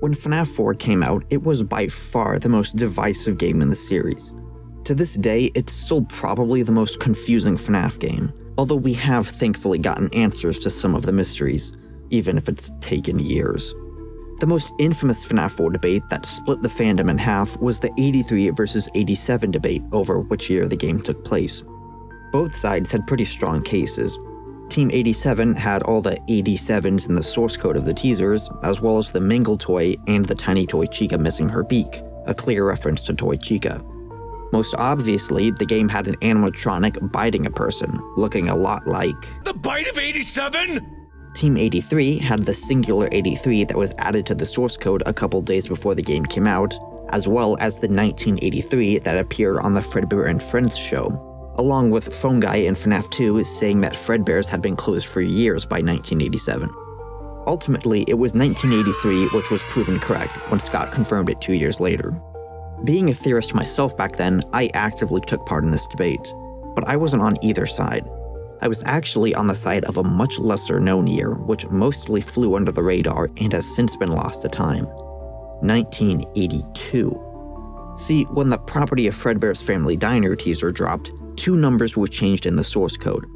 When FNAF 4 came out, it was by far the most divisive game in the series. To this day, it's still probably the most confusing FNAF game, although we have thankfully gotten answers to some of the mysteries, even if it's taken years. The most infamous FNAF 4 debate that split the fandom in half was the 83 versus 87 debate over which year the game took place. Both sides had pretty strong cases. Team 87 had all the 87s in the source code of the teasers, as well as the Mangle toy and the tiny toy Chica missing her beak, a clear reference to Toy Chica. Most obviously, the game had an animatronic biting a person, looking a lot like the bite of 87? Team 83 had the singular 83 that was added to the source code a couple days before the game came out, as well as the 1983 that appeared on the Fredbear and Friends show, along with Phone Guy in FNAF 2 saying that Fredbear's had been closed for years by 1987. Ultimately, it was 1983 which was proven correct when Scott confirmed it 2 years later. Being a theorist myself back then, I actively took part in this debate, but I wasn't on either side. I was actually on the side of a much lesser known year, which mostly flew under the radar and has since been lost to time: 1982. See, when the Property of Fredbear's Family Diner teaser dropped, 2 numbers were changed in the source code.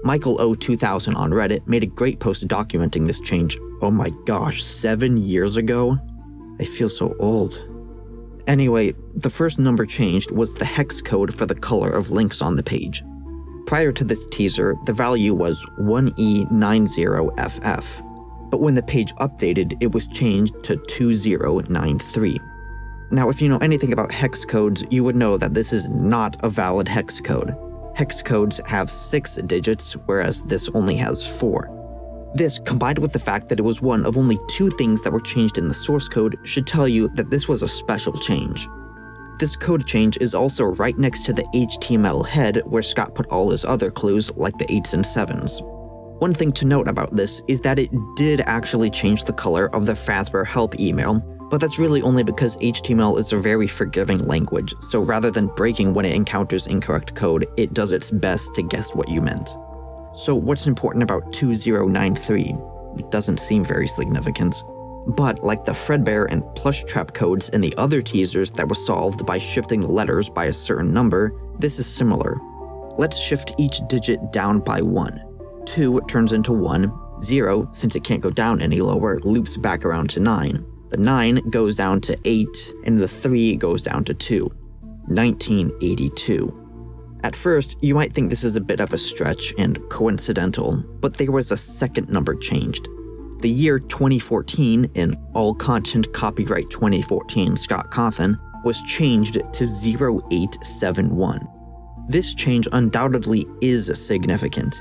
Michael O2000 on Reddit made a great post documenting this change. Oh my gosh, 7 years ago? I feel so old. Anyway, the first number changed was the hex code for the color of links on the page. Prior to this teaser, the value was 1E90FF, but when the page updated, it was changed to 2093. Now, if you know anything about hex codes, you would know that this is not a valid hex code. Hex codes have 6 digits, whereas this only has 4. This, combined with the fact that it was one of only 2 things that were changed in the source code, should tell you that this was a special change. This code change is also right next to the HTML head where Scott put all his other clues, like the 8s and 7s. One thing to note about this is that it did actually change the color of the Fazbear help email, but that's really only because HTML is a very forgiving language, so rather than breaking when it encounters incorrect code, it does its best to guess what you meant. So what's important about 2093? It doesn't seem very significant. But like the Fredbear and Plush Trap codes in the other teasers that were solved by shifting the letters by a certain number, this is similar. Let's shift each digit down by 1. 2 turns into 1, 0, since it can't go down any lower, loops back around to 9. The 9 goes down to 8, and the 3 goes down to 2. 1982. At first, you might think this is a bit of a stretch and coincidental, but there was a second number changed. The year 2014 in All Content Copyright 2014 Scott Cawthon was changed to 0871. This change undoubtedly is significant.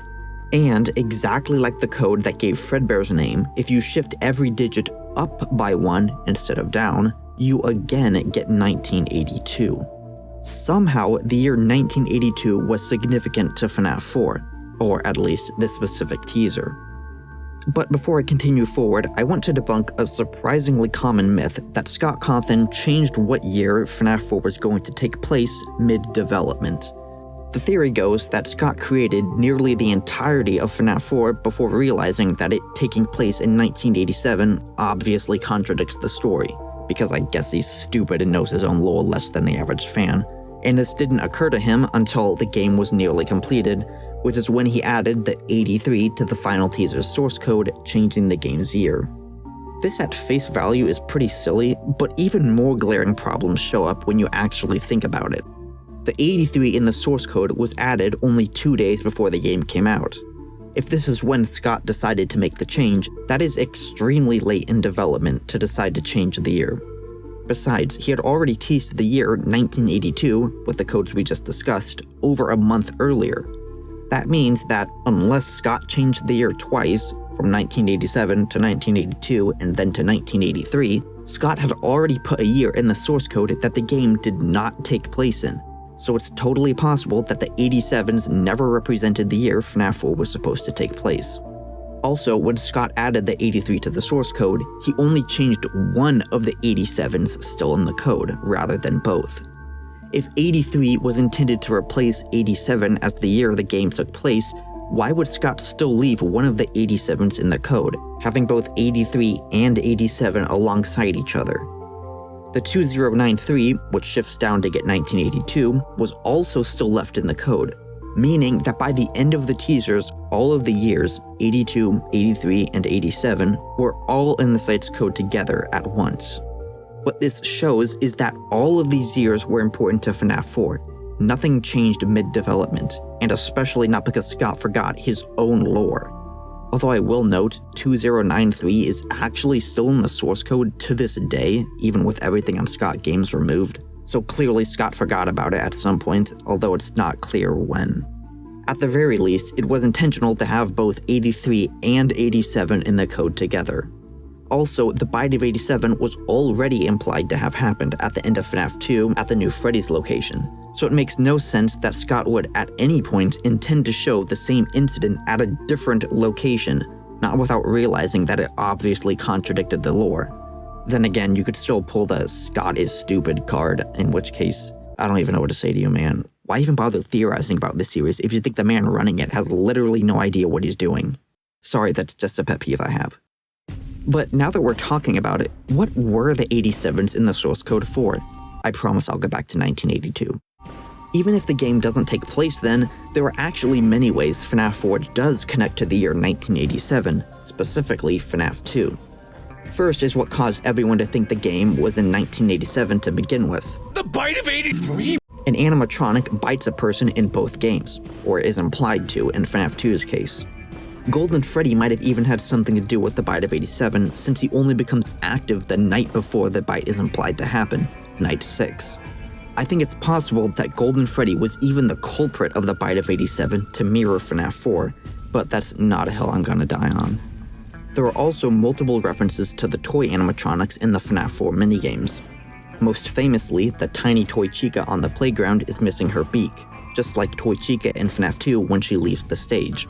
And exactly like the code that gave Fredbear's name, if you shift every digit up by 1 instead of down, you again get 1982. Somehow, the year 1982 was significant to FNAF 4, or at least this specific teaser. But before I continue forward, I want to debunk a surprisingly common myth that Scott Cawthon changed what year FNAF 4 was going to take place mid-development. The theory goes that Scott created nearly the entirety of FNAF 4 before realizing that it taking place in 1987 obviously contradicts the story, because I guess he's stupid and knows his own lore less than the average fan, and this didn't occur to him until the game was nearly completed, which is when he added the 83 to the final teaser's source code, changing the game's year. This at face value is pretty silly, but even more glaring problems show up when you actually think about it. The 83 in the source code was added only 2 days before the game came out. If this is when Scott decided to make the change, that is extremely late in development to decide to change the year. Besides, he had already teased the year 1982, with the codes we just discussed, over a month earlier. That means that unless Scott changed the year twice, from 1987 to 1982 and then to 1983, Scott had already put a year in the source code that the game did not take place in. So it's totally possible that the 87s never represented the year FNAF 4 was supposed to take place. Also, when Scott added the 83 to the source code, he only changed one of the 87s still in the code, rather than both. If 83 was intended to replace 87 as the year the game took place, Why would Scott still leave one of the 87s in the code, having both 83 and 87 alongside each other? The 2093, which shifts down to get 1982, was also still left in the code, meaning that by the end of the teasers, all of the years, 82, 83, and 87, were all in the site's code together at once. What this shows is that all of these years were important to FNAF 4. Nothing changed mid-development, and especially not because Scott forgot his own lore. Although I will note, 2093 is actually still in the source code to this day, even with everything on Scott Games removed, so clearly Scott forgot about it at some point, although it's not clear when. At the very least, it was intentional to have both 83 and 87 in the code together. Also, the bite of 87 was already implied to have happened at the end of FNAF 2 at the new Freddy's location, so it makes no sense that Scott would at any point intend to show the same incident at a different location, not without realizing that it obviously contradicted the lore. Then again, you could still pull the Scott is stupid card, in which case, I don't even know what to say to you, man. Why even bother theorizing about this series if you think the man running it has literally no idea what he's doing? Sorry, that's just a pet peeve I have. But now that we're talking about it, what were the 87s in the source code for? I promise I'll go back to 1982. Even if the game doesn't take place then, there are actually many ways FNAF 4 does connect to the year 1987, specifically FNAF 2. First is what caused everyone to think the game was in 1987 to begin with. The bite of 83? An animatronic bites a person in both games, or is implied to in FNAF 2's case. Golden Freddy might have even had something to do with the bite of 87, since he only becomes active the night before the bite is implied to happen, night 6. I think it's possible that Golden Freddy was even the culprit of the bite of 87 to mirror FNAF 4, but that's not a hill I'm gonna die on. There are also multiple references to the toy animatronics in the FNAF 4 minigames. Most famously, the tiny Toy Chica on the playground is missing her beak, just like Toy Chica in FNAF 2 when she leaves the stage.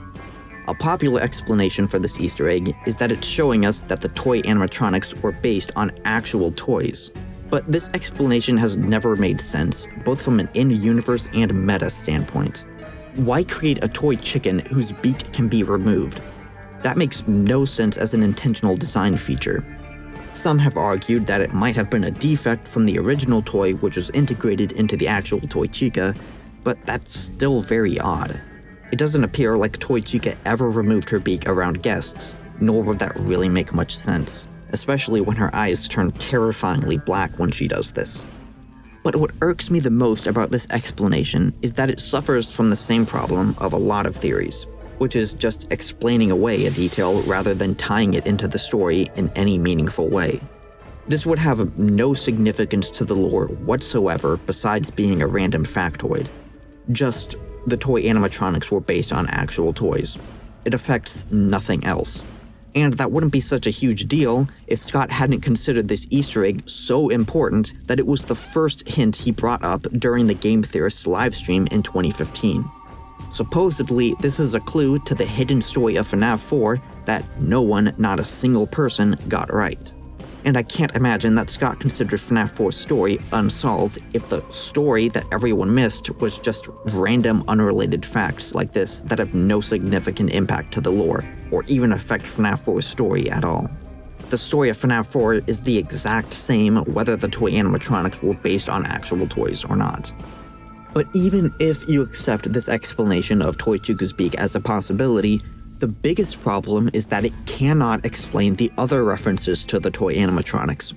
A popular explanation for this Easter egg is that it's showing us that the toy animatronics were based on actual toys. But this explanation has never made sense, both from an in-universe and meta standpoint. Why create a toy chicken whose beak can be removed? That makes no sense as an intentional design feature. Some have argued that it might have been a defect from the original toy which was integrated into the actual Toy Chica, but that's still very odd. It doesn't appear like Toy Chica ever removed her beak around guests, nor would that really make much sense, especially when her eyes turn terrifyingly black when she does this. But what irks me the most about this explanation is that it suffers from the same problem of a lot of theories, which is just explaining away a detail rather than tying it into the story in any meaningful way. This would have no significance to the lore whatsoever besides being a random factoid. Just, the toy animatronics were based on actual toys. It affects nothing else. And that wouldn't be such a huge deal if Scott hadn't considered this Easter egg so important that it was the first hint he brought up during the Game Theorist's livestream in 2015. Supposedly, this is a clue to the hidden story of FNAF 4 that no one, not a single person, got right. And I can't imagine that Scott considered FNAF 4's story unsolved if the story that everyone missed was just random unrelated facts like this that have no significant impact to the lore, or even affect FNAF 4's story at all. The story of FNAF 4 is the exact same whether the toy animatronics were based on actual toys or not. But even if you accept this explanation of Toy Chica's beak as a possibility, the biggest problem is that it cannot explain the other references to the toy animatronics.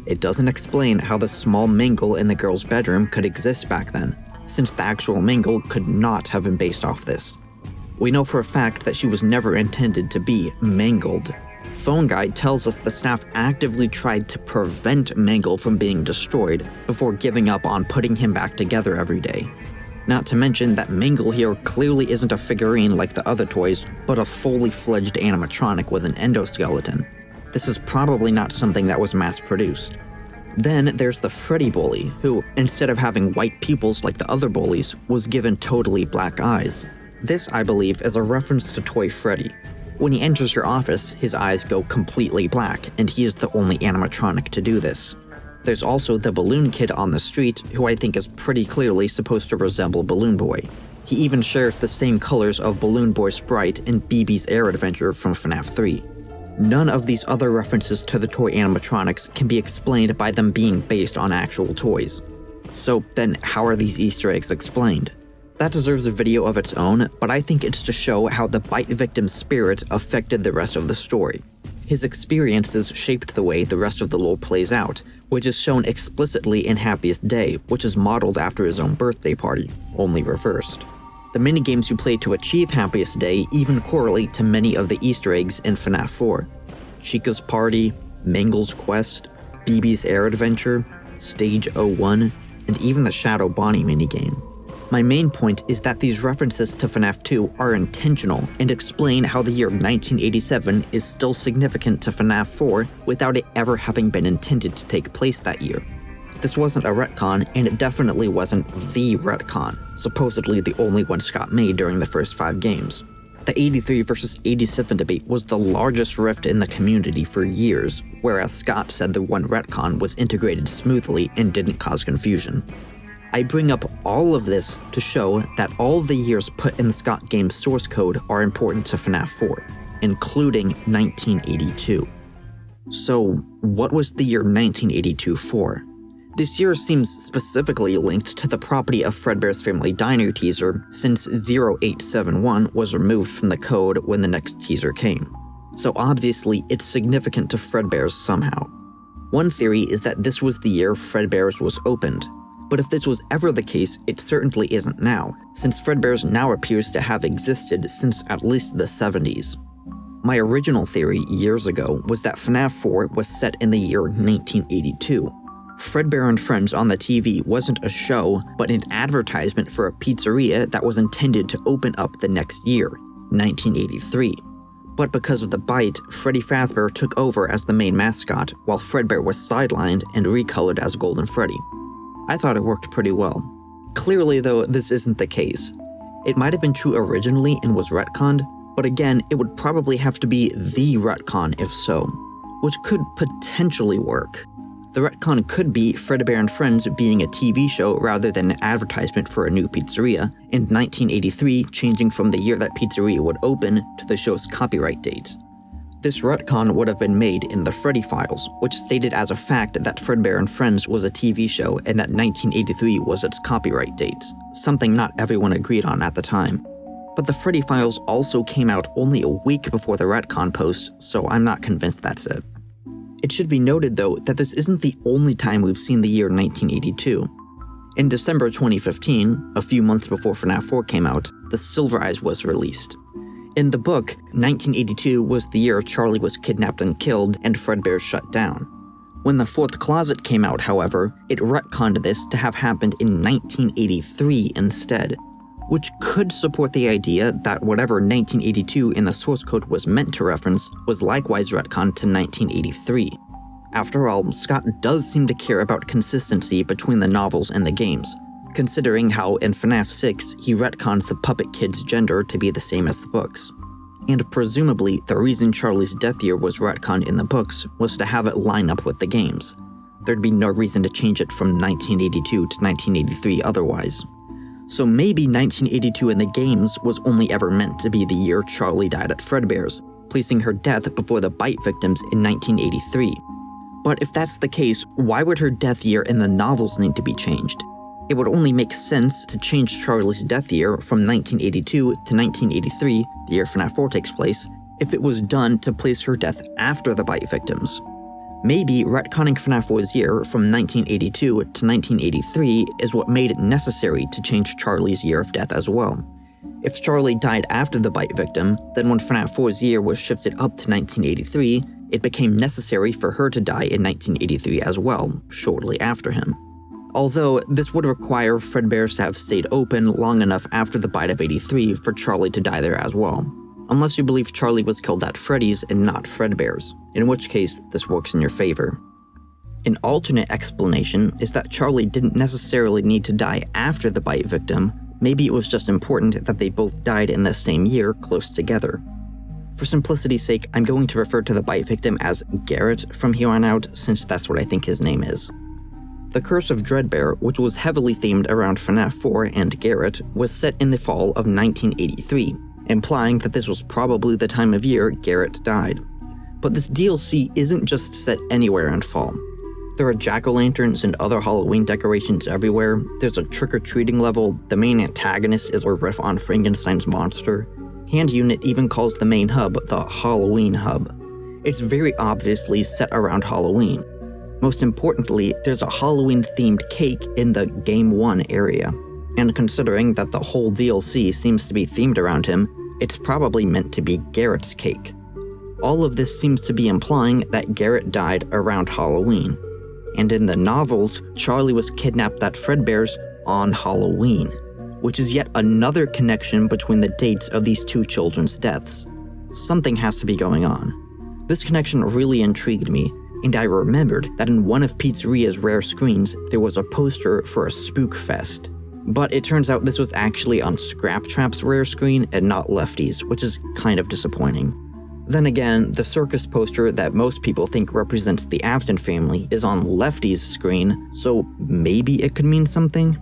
It doesn't explain how the small Mangle in the girl's bedroom could exist back then, since the actual Mangle could not have been based off this. We know for a fact that she was never intended to be mangled. Phone Guide tells us the staff actively tried to prevent Mangle from being destroyed before giving up on putting him back together every day. Not to mention that Mangle here clearly isn't a figurine like the other toys, but a fully fledged animatronic with an endoskeleton. This is probably not something that was mass-produced. Then there's the Freddy bully, who, instead of having white pupils like the other bullies, was given totally black eyes. This, I believe, is a reference to Toy Freddy. When he enters your office, his eyes go completely black, and he is the only animatronic to do this. There's also the Balloon Kid on the street, who I think is pretty clearly supposed to resemble Balloon Boy. He even shares the same colors of Balloon Boy Sprite in BB's Air Adventure from FNAF 3. None of these other references to the toy animatronics can be explained by them being based on actual toys. So then how are these Easter eggs explained? That deserves a video of its own, but I think it's to show how the bite victim's spirit affected the rest of the story. His experiences shaped the way the rest of the lore plays out, which is shown explicitly in Happiest Day, which is modeled after his own birthday party, only reversed. The minigames you play to achieve Happiest Day even correlate to many of the Easter eggs in FNAF 4. Chica's Party, Mangle's Quest, BB's Air Adventure, Stage 01, and even the Shadow Bonnie minigame. My main point is that these references to FNAF 2 are intentional and explain how the year 1987 is still significant to FNAF 4 without it ever having been intended to take place that year. This wasn't a retcon, and it definitely wasn't the retcon, supposedly the only one Scott made during the first 5 games. The 83 versus 87 debate was the largest rift in the community for years, whereas Scott said the one retcon was integrated smoothly and didn't cause confusion. I bring up all of this to show that all the years put in the Scott Games source code are important to FNAF 4, including 1982. So, what was the year 1982 for? This year seems specifically linked to the property of Fredbear's Family Diner teaser, since 0871 was removed from the code when the next teaser came. So obviously, it's significant to Fredbear's somehow. One theory is that this was the year Fredbear's was opened. But if this was ever the case, it certainly isn't now, since Fredbear's now appears to have existed since at least the 70s. My original theory years ago was that FNAF 4 was set in the year 1982. Fredbear and Friends on the TV wasn't a show, but an advertisement for a pizzeria that was intended to open up the next year, 1983. But because of the bite, Freddy Fazbear took over as the main mascot, while Fredbear was sidelined and recolored as Golden Freddy. I thought it worked pretty well. Clearly though, this isn't the case. It might have been true originally and was retconned, but again, it would probably have to be the retcon if so, which could potentially work. The retcon could be Fredbear and Friends being a TV show rather than an advertisement for a new pizzeria, and 1983 changing from the year that pizzeria would open to the show's copyright date. This retcon would have been made in the Freddy Files, which stated as a fact that Fredbear and Friends was a TV show and that 1983 was its copyright date, something not everyone agreed on at the time. But the Freddy Files also came out only a week before the retcon post, so I'm not convinced that's it. It should be noted though that this isn't the only time we've seen the year 1982. In December 2015, a few months before FNAF 4 came out, The Silver Eyes was released. In the book, 1982 was the year Charlie was kidnapped and killed and Fredbear shut down. When The Fourth Closet came out, however, it retconned this to have happened in 1983 instead, which could support the idea that whatever 1982 in the source code was meant to reference was likewise retconned to 1983. After all, Scott does seem to care about consistency between the novels and the games, considering how in FNAF 6 he retconned the puppet kid's gender to be the same as the books. And presumably, the reason Charlie's death year was retconned in the books was to have it line up with the games. There'd be no reason to change it from 1982 to 1983 otherwise. So maybe 1982 in the games was only ever meant to be the year Charlie died at Fredbear's, placing her death before the bite victims in 1983. But if that's the case, why would her death year in the novels need to be changed? It would only make sense to change Charlie's death year from 1982 to 1983, the year FNAF 4 takes place, if it was done to place her death after the bite victims. Maybe retconning FNAF 4's year from 1982 to 1983 is what made it necessary to change Charlie's year of death as well. If Charlie died after the bite victim, then when FNAF 4's year was shifted up to 1983, it became necessary for her to die in 1983 as well, shortly after him. Although, this would require Fredbear's to have stayed open long enough after the bite of 83 for Charlie to die there as well. Unless you believe Charlie was killed at Freddy's and not Fredbear's, in which case this works in your favor. An alternate explanation is that Charlie didn't necessarily need to die after the bite victim, maybe it was just important that they both died in the same year close together. For simplicity's sake, I'm going to refer to the bite victim as Garrett from here on out, since that's what I think his name is. The Curse of Dreadbear, which was heavily themed around FNAF 4 and Garrett, was set in the fall of 1983, implying that this was probably the time of year Garrett died. But this DLC isn't just set anywhere in fall. There are jack-o'-lanterns and other Halloween decorations everywhere, there's a trick-or-treating level, the main antagonist is a riff on Frankenstein's monster. Hand Unit even calls the main hub the Halloween Hub. It's very obviously set around Halloween. Most importantly, there's a Halloween-themed cake in the Game 1 area. And considering that the whole DLC seems to be themed around him, it's probably meant to be Garrett's cake. All of this seems to be implying that Garrett died around Halloween. And in the novels, Charlie was kidnapped at Fredbear's on Halloween, which is yet another connection between the dates of these two children's deaths. Something has to be going on. This connection really intrigued me, and I remembered that in one of Pizzeria's rare screens, there was a poster for a Spook Fest. But it turns out this was actually on Scraptrap's rare screen and not Lefty's, which is kind of disappointing. Then again, the circus poster that most people think represents the Afton family is on Lefty's screen, so maybe it could mean something?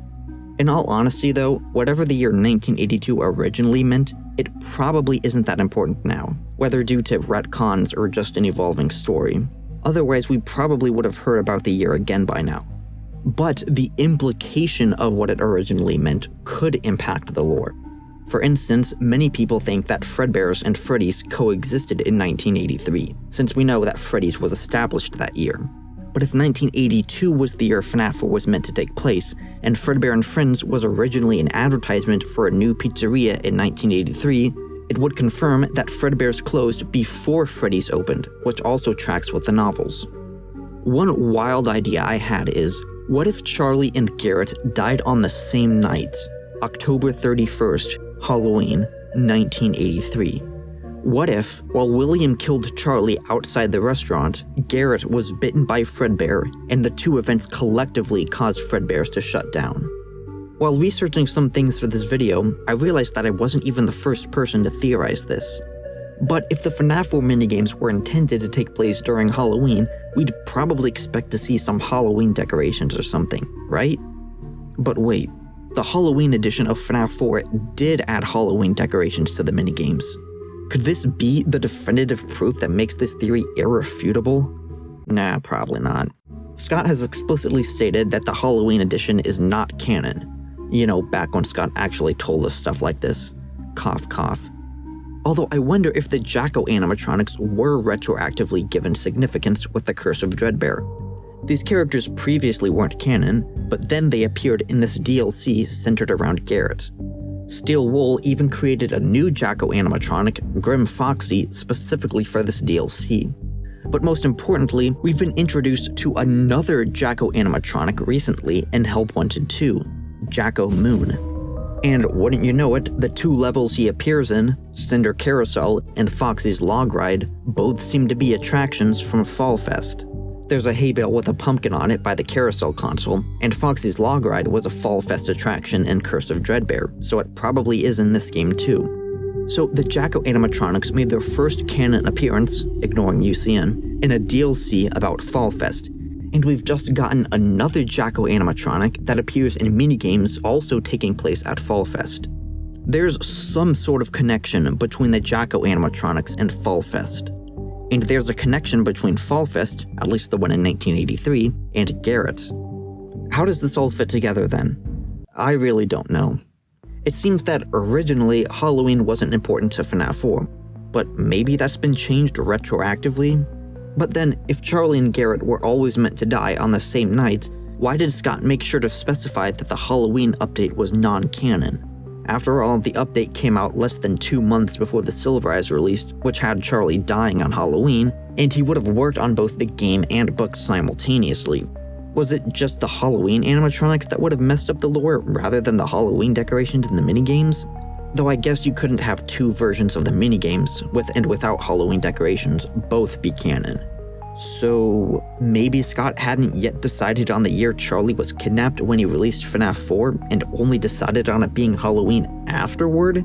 In all honesty though, whatever the year 1982 originally meant, it probably isn't that important now, whether due to retcons or just an evolving story. Otherwise, we probably would have heard about the year again by now. But the implication of what it originally meant could impact the lore. For instance, many people think that Fredbear's and Freddy's coexisted in 1983, since we know that Freddy's was established that year. But if 1982 was the year FNAF 4 was meant to take place, and Fredbear and Friends was originally an advertisement for a new pizzeria in 1983, it would confirm that Fredbear's closed before Freddy's opened, which also tracks with the novels. One wild idea I had is, what if Charlie and Garrett died on the same night, October 31st, Halloween, 1983? What if, while William killed Charlie outside the restaurant, Garrett was bitten by Fredbear, and the two events collectively caused Fredbear's to shut down? While researching some things for this video, I realized that I wasn't even the first person to theorize this. But if the FNAF 4 minigames were intended to take place during Halloween, we'd probably expect to see some Halloween decorations or something, right? But wait, the Halloween edition of FNAF 4 did add Halloween decorations to the minigames. Could this be the definitive proof that makes this theory irrefutable? Nah, probably not. Scott has explicitly stated that the Halloween edition is not canon. You know, back when Scott actually told us stuff like this. Cough, cough. Although I wonder if the Jack-O animatronics were retroactively given significance with the Curse of Dreadbear. These characters previously weren't canon, but then they appeared in this DLC centered around Garrett. Steel Wool even created a new Jack-O animatronic, Grimm Foxy, specifically for this DLC. But most importantly, we've been introduced to another Jack-O animatronic recently in Help Wanted 2, Jack-O Moon. And wouldn't you know it, the two levels he appears in, Cinder Carousel and Foxy's Log Ride, both seem to be attractions from Fall Fest. There's a hay bale with a pumpkin on it by the Carousel console, and Foxy's Log Ride was a Fall Fest attraction in Curse of Dreadbear, so it probably is in this game too. So the Jack-O animatronics made their first canon appearance, ignoring UCN, in a DLC about Fall Fest, and we've just gotten another Jack-O animatronic that appears in minigames also taking place at Fall Fest. There's some sort of connection between the Jack-O animatronics and Fall Fest. And there's a connection between Fall Fest, at least the one in 1983, and Garrett. How does this all fit together then? I really don't know. It seems that originally Halloween wasn't important to FNAF 4, but maybe that's been changed retroactively? But then, if Charlie and Garrett were always meant to die on the same night, why did Scott make sure to specify that the Halloween update was non-canon? After all, the update came out less than 2 months before the Silver Eyes released, which had Charlie dying on Halloween, and he would have worked on both the game and books simultaneously. Was it just the Halloween animatronics that would have messed up the lore rather than the Halloween decorations in the minigames? Though I guess you couldn't have two versions of the minigames, with and without Halloween decorations, both be canon. So maybe Scott hadn't yet decided on the year Charlie was kidnapped when he released FNAF 4 and only decided on it being Halloween afterward?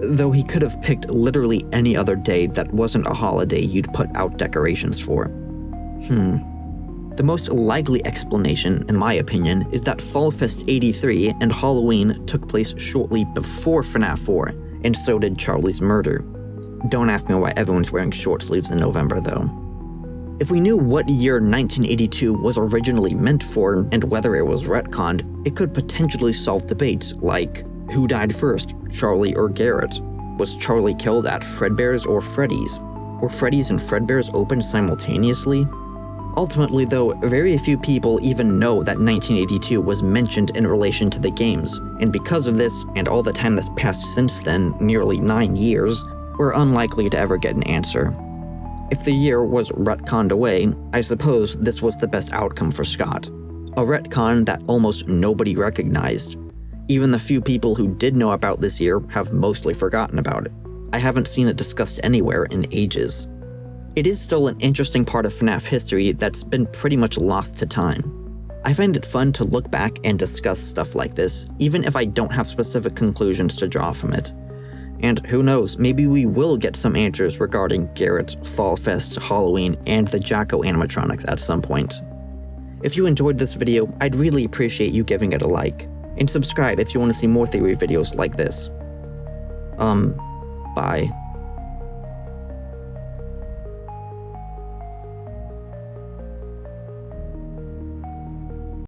Though he could have picked literally any other day that wasn't a holiday you'd put out decorations for. The most likely explanation, in my opinion, is that Fall Fest 83 and Halloween took place shortly before FNAF 4, and so did Charlie's murder. Don't ask me why everyone's wearing short sleeves in November, though. If we knew what year 1982 was originally meant for and whether it was retconned, it could potentially solve debates like, who died first, Charlie or Garrett? Was Charlie killed at Fredbear's or Freddy's? Were Freddy's and Fredbear's open simultaneously? Ultimately though, very few people even know that 1982 was mentioned in relation to the games, and because of this, and all the time that's passed since then, nearly 9 years, we're unlikely to ever get an answer. If the year was retconned away, I suppose this was the best outcome for Scott. A retcon that almost nobody recognized. Even the few people who did know about this year have mostly forgotten about it. I haven't seen it discussed anywhere in ages. It is still an interesting part of FNAF history that's been pretty much lost to time. I find it fun to look back and discuss stuff like this, even if I don't have specific conclusions to draw from it. And who knows, maybe we will get some answers regarding Garrett, Fall Fest, Halloween, and the Jack-O animatronics at some point. If you enjoyed this video, I'd really appreciate you giving it a like, and subscribe if you want to see more theory videos like this. Bye.